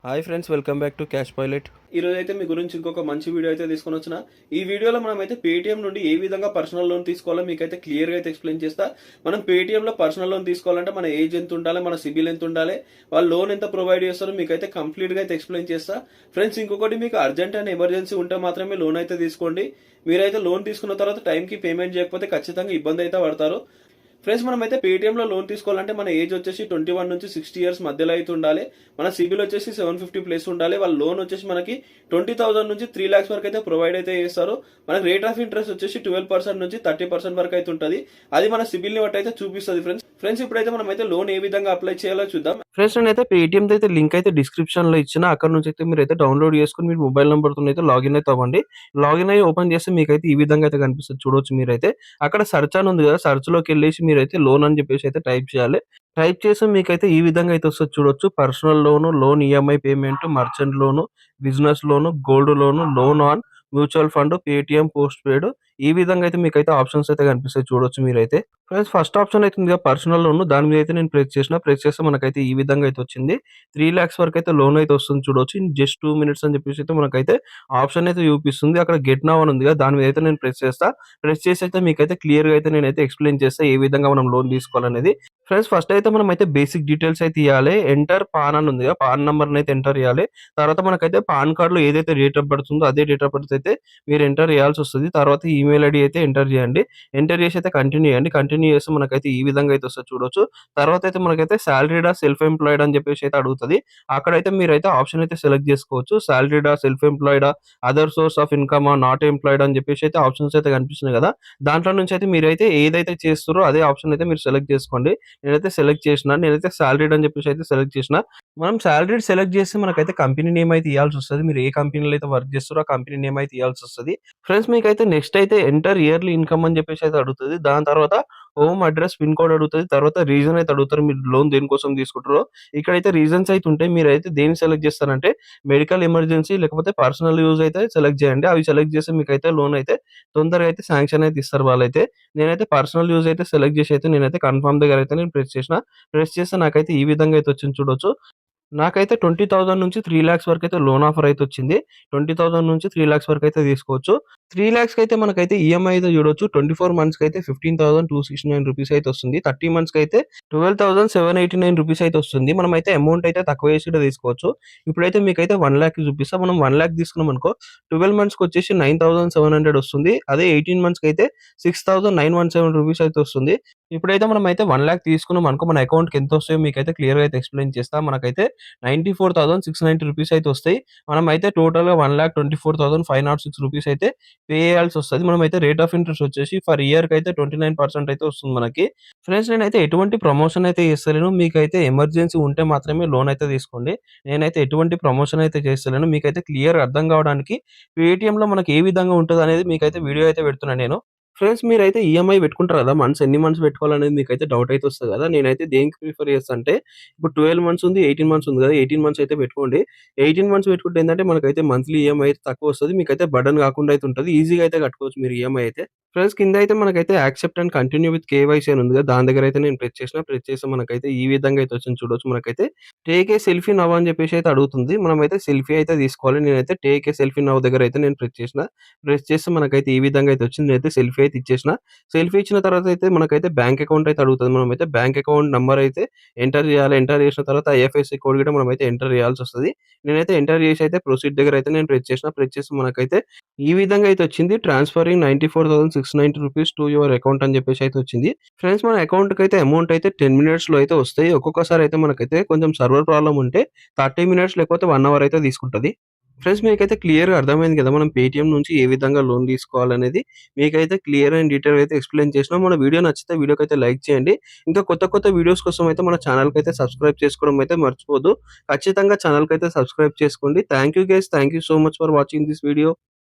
Hi friends, welcome back to cash pilot. ఈరోజు అయితే మీ గురించి ఇంకొక మంచి వీడియో అయితే తీసుకొని వచ్చిన. ఈ వీడియోలో మనం అయితే పేటీఎం నుండి ఏ విధంగా పర్సనల్ లోన్ తీసుకోవాలో మీకైతే క్లియర్గా అయితే ఎక్స్ప్లెయిన్ చేస్తా. మనం పేటీఎంలో పర్సనల్ లోన్ తీసుకోవాలంటే మన ఏజ్ ఎంత ఉండాలి, మన సిబిల్ ఎంత ఉండాలి, వాళ్ళు లోన్ ఎంత ప్రొవైడ్ చేస్తారో మీకైతే కంప్లీట్గా అయితే ఎక్స్ప్లెయిన్ చేస్తా. ఫ్రెండ్స్, ఇంకొకటి మీకు అర్జెంట్ అండ్ ఎమర్జెన్సీ ఉంటే మాత్రమే లోన్ అయితే తీసుకోండి. మీరైతే లోన్ తీసుకున్న తర్వాత టైంకి పేమెంట్ చేయకపోతే ఖచ్చితంగా ఇబ్బంది అయితే పడతారు. ఫ్రెండ్స్, మనమైతే పేటీఎంలో లోన్ తీసుకోవాలంటే మన ఏజ్ వచ్చేసి 21 నుంచి 60 ఇయర్స్ మధ్యలో అయితే ఉండాలి. మన సిబిల్ వచ్చేసి 750 ప్లస్ ఉండాలి. వాళ్ళ లోన్ వచ్చేసి మనకి 20,000 నుంచి 3 lakhs వరకు అయితే ప్రొవైడ్ అయితే చేస్తారు. మనకి రేట్ ఆఫ్ ఇంట్రెస్ట్ వచ్చేసి 12% నుంచి 30% వరకు అయితే ఉంటుంది. అది మన సిబిల్ ని బట్టి అయితే చూపిస్తుంది. ఫ్రెండ్స్ ఇప్పుడైతే మనం అయితే లోన్ ఏ విధంగా అప్లై చేయాలో చూద్దాం. ఫ్రెండ్స్, నేనైతే పేటీఎం అయితే లింక్ అయితే డిస్క్రిప్షన్ లో ఇచ్చిన, అక్కడ నుంచి అయితే మీరు అయితే డౌన్లోడ్ చేసుకుని మీ మొబైల్ నెంబర్ తో అయితే లాగిన్ అయితే అవ్వండి. లాగిన్ అయ్యి ఓపెన్ చేస్తే మీకైతే ఈ విధంగా అయితే కనిపిస్తుంది. చూడొచ్చు మీరైతే అక్కడ సర్చ్ అని ఉంది కదా, సర్చ్ లోకి వెళ్ళేసి మీరైతే లోన్ అని చెప్పేసి అయితే టైప్ చేయాలి. టైప్ చేసి మీకైతే ఈ విధంగా అయితే వస్తుంది. చూడొచ్చు, personal loan, loan EMI payment, merchant loan, business loan, gold loan, loan on mutual fund, Paytm post paid, ఈ విధంగా అయితే మీకైతే ఆప్షన్స్ అయితే కనిపిస్తాయి. చూడొచ్చు మీరైతే. ఫ్రెండ్స్, ఫస్ట్ ఆప్షన్ అయితే ఉంది పర్సనల్ లోన్, దాని మీద అయితే నేను ప్రెస్ చేస్తే మనకైతే ఈ విధంగా అయితే వచ్చింది. 3 lakhs వరకు అయితే లోన్ అయితే వస్తుంది. చూడొచ్చు, ఇన్ జస్ట్ 2 minutes అని చెప్పేసి అయితే మనకైతే ఆప్షన్ అయితే చూపిస్తుంది. అక్కడ గెట్ నౌ అని ఉంది కదా, దాని మీద అయితే నేను ప్రెస్ చేస్తా. ప్రెస్ చేసి అయితే మీకైతే క్లియర్ గా అయితే నేనైతే ఎక్స్ప్లెయిన్ చేస్తా ఏ విధంగా మనం లోన్ తీసుకోవాలనేది. ఫ్రెండ్స్, ఫస్ట్ అయితే మనం అయితే బేసిక్ డీటెయిల్స్ అయితే ఇవ్వాలి. ఎంటర్ పాన్ అని ఉంది కదా, పాన్ నెంబర్ అయితే ఎంటర్ చేయాలి. తర్వాత మనకైతే పాన్ కార్డ్ లో ఏదైతే డేట్ ఆఫ్ బర్త్ ఉందో అదే డేట్ ఆఫ్ బర్త్ అయితే మీరు ఎంటర్ చేయాల్సి వస్తుంది. తర్వాత ఈమెయిల్ ఐడి అయితే ఎంటర్ చేయండి. ఎంటర్ చేసి అయితే కంటిన్యూ చేయండి. కంటిన్యూ చేస్తే మనకైతే ఈ విధంగా అయితే వస్తుంది. చూడొచ్చు, తర్వాత అయితే మనకైతే సాలరీడా సెల్ఫ్ ఎంప్లాయిడ్ అని చెప్పేసి అయితే అడుగుతుంది. అక్కడైతే మీరైతే ఆప్షన్ అయితే సెలెక్ట్ చేసుకోవచ్చు. సాలరీడా, సెల్ఫ్ ఎంప్లాయిడా, other source of income, not employed అని చెప్పేసి అయితే ఆప్షన్స్ అయితే కనిపిస్తున్నాయి కదా. దాంట్లో నుంచి అయితే మీరైతే ఏదైతే చేస్తారో అదే ఆప్షన్ అయితే మీరు సెలెక్ట్ చేసుకోండి. నేనైతే సెలెక్ట్ చేసిన, నేనైతే సాలరీడ్ అని చెప్పేసి అయితే సెలెక్ట్ చేసిన. మనం సాలరీడ్ సెలెక్ట్ చేస్తే మనకైతే కంపెనీ నేమ్ అయితే ఇవ్వాల్సి వస్తుంది. మీరు ఏ కంపెనీలో అయితే వర్క్ చేస్తారో ఆ కంపెనీ నేమ్ అయితే ఇవ్వాల్సి వస్తుంది. ఫ్రెండ్స్, మీకైతే నెక్స్ట్ అయితే ఎంటర్ ఇయర్లీ ఇన్కమ్ అని చెప్పేసి అయితే అడుగుతుంది. దాని తర్వాత హోమ్ అడ్రస్, పిన్ కోడ్ అడుగుతుంది. తర్వాత రీజన్ అయితే అడుగుతారు, మీరు లోన్ దేనికోసం తీసుకుంటారో. ఇక్కడైతే రీజన్స్ అయితే ఉంటాయి. మీరైతే దేని సెలెక్ట్ చేస్తారంటే మెడికల్ ఎమర్జెన్సీ లేకపోతే పర్సనల్ యూజ్ అయితే సెలెక్ట్ చేయండి. అవి సెలెక్ట్ చేస్తే మీకైతే లోన్ అయితే తొందరగా అయితే శాంక్షన్ అయితే ఇస్తారు వాళ్ళైతే. నేనైతే పర్సనల్ యూజ్ అయితే సెలెక్ట్ చేసి అయితే నేనైతే కన్ఫర్మ్ దగ్గర అయితే నేను ప్రెస్ చేసిన. ప్రెస్ చేస్తే నాకైతే ఈ విధంగా అయితే వచ్చింది. చూడొచ్చు, నాకైతే 20,000 నుంచి 3 lakhs వరకైతే లోన్ ఆఫర్ అయితే వచ్చింది. 20,000 నుంచి 3 lakhs వరకైతే తీసుకోవచ్చు. 3 lakhs కైతే మనకైతే ఈఎంఐ అయితే చూడొచ్చు. 24 మంత్స్ కైతే 15,269 రూపీస్ అయితే వస్తుంది. 30 మంత్స్ కైతే 12,789 రూపీస్ అయితే వస్తుంది. మనమైతే అమౌంట్ అయితే తక్కువ చేసి కూడా తీసుకోవచ్చు. ఇప్పుడైతే మీకైతే 1 lakh చూపిస్తా. మనం 1 lakh తీసుకున్నాం అనుకో, 12 మంత్స్ కి వచ్చేసి 9,700 వస్తుంది. అదే 18 మంత్స్ కి అయితే 6,917 రూపీస్ అయితే వస్తుంది. ఇప్పుడైతే మనం అయితే 1 lakh తీసుకున్నాం అనుకో, మన అకౌంట్ కి ఎంత వస్తాయో మీకైతే క్లియర్ గా అయితే ఎక్స్ప్లెయిన్ చేస్తా. మనకైతే 94,690 రూపీస్ అయితే వస్తాయి. మనం అయితే టోటల్ గా 1,24,506 రూపీస్ అయితే పే చేయాల్సి వస్తది. మనమైతే రేట్ ఆఫ్ ఇంట్రెస్ట్ వచ్చేసి ఫర్ ఇయర్ కి అయితే 29% అయితే వస్తుంది మనకి. ఫ్రెండ్స్, నేనైతే ఎటువంటి ప్రమోషన్ అయితే చేస్తలేను. మీకైతే ఎమర్జెన్సీ ఉంటే మాత్రమే లోన్ అయితే తీసుకోండి. నేనైతే ఎటువంటి ప్రమోషన్ అయితే చేస్తలేను. మీకైతే క్లియర్ అర్థం కావడానికి పేటీఎం లో మనకి ఏ విధంగా ఉంటది అనేది మీకైతే వీడియో అయితే పెడుతున్నాను నేను. ఫ్రెండ్స్, మీరైతే ఈఎంఐ పెట్టుకుంటారు కదా, ఎన్ని మంత్స్ పెట్టుకోవాలనేది మీకైతే డౌట్ అయితే వస్తది కదా. నేనైతే దేనికి ప్రిఫర్ చేస్తా అంటే, ఇప్పుడు 12 మంత్స్ ఉంది, 18 మంత్స్ ఉంది కదా, 18 మంత్స్ అయితే పెట్టుకోండి. 18 మంత్స్ పెట్టుకుంటే ఏంటంటే మనకైతే మంత్లీ ఈఎంఐ అయితే తక్కువ వస్తది. మీకైతే బర్డెన్ కాకుండా అయితే ఉంటది. ఈజీగా అయితే కట్టుకోవచ్చు మీరు ఈఎంఐ అయితే. ఫ్రెండ్స్, కింద అయితే మనకైతే accept and continue with KYC అని ఉంది కదా, దాని దగ్గర అయితే నేను ప్రెస్ చేసిన. ప్రెస్ చేస్తే మనకైతే ఈ విధంగా అయితే వచ్చింది. చూడొచ్చు, మనకైతే టేక్ ఏ సెల్ఫీ నవ్ అని చెప్పేసి అయితే అడుగుతుంది. మనమైతే సెల్ఫీ అయితే తీసుకోవాలి. నేనైతే టేక్ ఏ సెల్ఫీ నవ్ దగ్గర అయితే నేను ప్రెస్ చేసిన. ప్రెస్ చేస్తే మనకైతే ఈ విధంగా అయితే వచ్చింది. నేనైతే సెల్ఫీ అయితే ఇచ్చేసిన. సెల్ఫీ ఇచ్చిన తర్వాత అయితే మనకైతే బ్యాంక్ అకౌంట్ అయితే అడుగుతది. మనమైతే బ్యాంక్ అకౌంట్ నంబర్ అయితే ఎంటర్ చేయాలి. ఎంటర్ చేసిన తర్వాత ఐఎఫ్ఎస్‌సి కోడ్ కూడా మనమైతే ఎంటర్ చేయాల్సొస్తది. నేనైతే ఎంటర్ చేసి అయితే ప్రొసీడ్ దగ్గర అయితే నేను ప్రెస్ చేసిన. ప్రెస్ చేసి మనకైతే ఈ విధంగా అయితే వచ్చింది. Transferring 94,690 rupees to your account అని చెప్పేసి అయితే వచ్చింది. ఫ్రెండ్స్, మన అకౌంట్‌కి అయితే అమౌంట్ అయితే 10 మినిట్స్‌లో అయితే వస్తాయి. ఒక్కొక్కసారి అయితే మనకైతే కొంచెం సర్వర్ ప్రాబ్లమ్ ఉంటే 30 మినిట్స్ లేకపోతే 1 అవర్ అయితే తీసుకుంటది. ఫ్రెండ్స్, మీకైతే క్లియర్‌గా అర్థమైంది కదా, మనం పేటీఎం నుంచి ఏ విధంగా లోన్ తీసుకోవాలనేది మీకైతే క్లియర్ అండ్ డీటెయిల్ అయితే ఎక్స్‌ప్లెయిన్ చేసినా. మన వీడియో నచ్చితే వీడియోకైతే లైక్ చేయండి. ఇంకా కొత్త కొత్త వీడియోస్ కోసం అయితే మన ఛానెల్‌కైతే సబ్స్క్రైబ్ చేసుకోవడం అయితే మర్చిపోవద్దు. ఖచ్చితంగా ఛానెల్‌కైతే సబ్స్క్రైబ్ చేసుకోండి. Thank you guys. Thank you so much for watching this video.